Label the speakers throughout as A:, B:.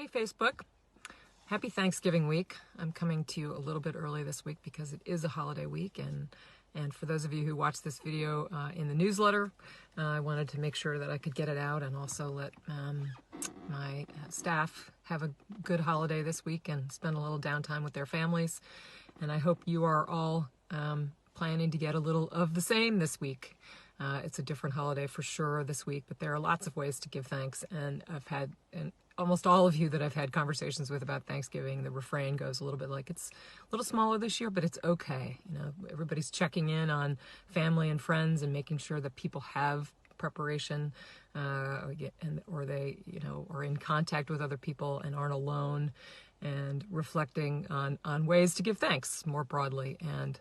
A: Hey Facebook, happy Thanksgiving week. I'm coming to you a little bit early this week because it is a holiday week, and for those of you who watch this video in the newsletter, I wanted to make sure that I could get it out and also let my staff have a good holiday this week and spend a little downtime with their families. And I hope you are all planning to get a little of the same this week. It's a different holiday for sure this week, but there are lots of ways to give thanks, and I've had almost all of you that I've had conversations with about Thanksgiving, the refrain goes a little bit like, it's a little smaller this year, but it's okay. You know, everybody's checking in on family and friends and making sure that people have preparation, or they, are in contact with other people and aren't alone, and reflecting on ways to give thanks more broadly. And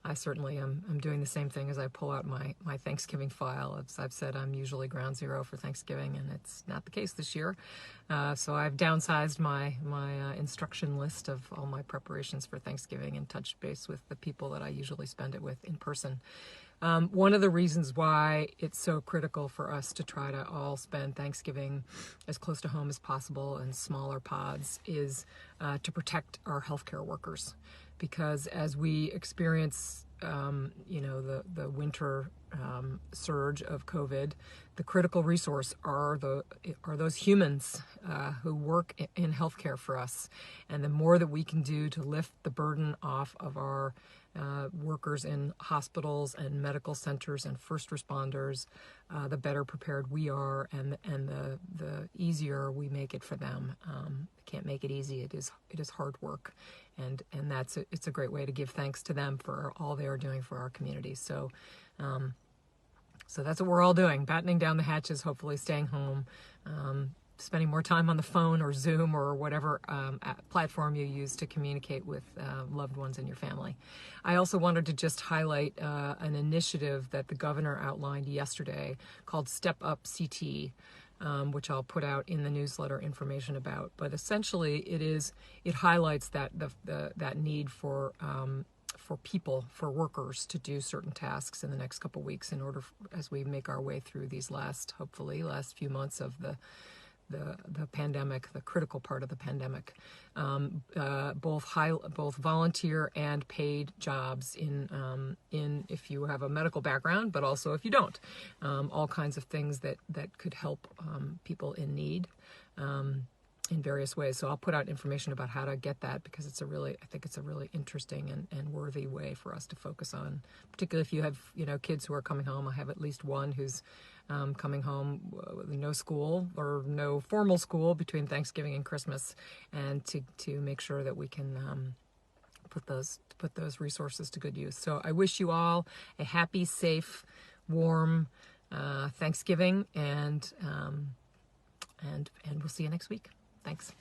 A: I certainly am doing the same thing as I pull out my Thanksgiving file. As I've said, I'm usually ground zero for Thanksgiving, and it's not the case this year. So I've downsized my instruction list of all my preparations for Thanksgiving and touched base with the people that I usually spend it with in person. One of the reasons why it's so critical for us to try to all spend Thanksgiving as close to home as possible in smaller pods is to protect our healthcare workers. Because as we experience, the winter surge of COVID, the critical resource are those humans who work in healthcare for us. And the more that we can do to lift the burden off of our workers in hospitals and medical centers and first responders, the better prepared we are, and the easier we make it for them. Can't make it easy. It is hard work, and it's a great way to give thanks to them for all they are doing for our communities. So that's what we're all doing: battening down the hatches, hopefully staying home, spending more time on the phone or Zoom or whatever platform you use to communicate with loved ones in your family. I also wanted to just highlight an initiative that the governor outlined yesterday called Step Up CT, which I'll put out in the newsletter information about. But essentially, it highlights that that need for people, for workers, to do certain tasks in the next couple of weeks in order, as we make our way through these hopefully last few months of the pandemic, the critical part of the pandemic, both volunteer and paid jobs in if you have a medical background, but also if you don't, all kinds of things that could help people in need in various ways. So I'll put out information about how to get that, because I think it's a really interesting and worthy way for us to focus on, particularly if you have, kids who are coming home. I have at least one who's coming home with no school or no formal school between Thanksgiving and Christmas, and to make sure that we can put those resources to good use. So I wish you all a happy, safe, warm Thanksgiving, and we'll see you next week. Thanks.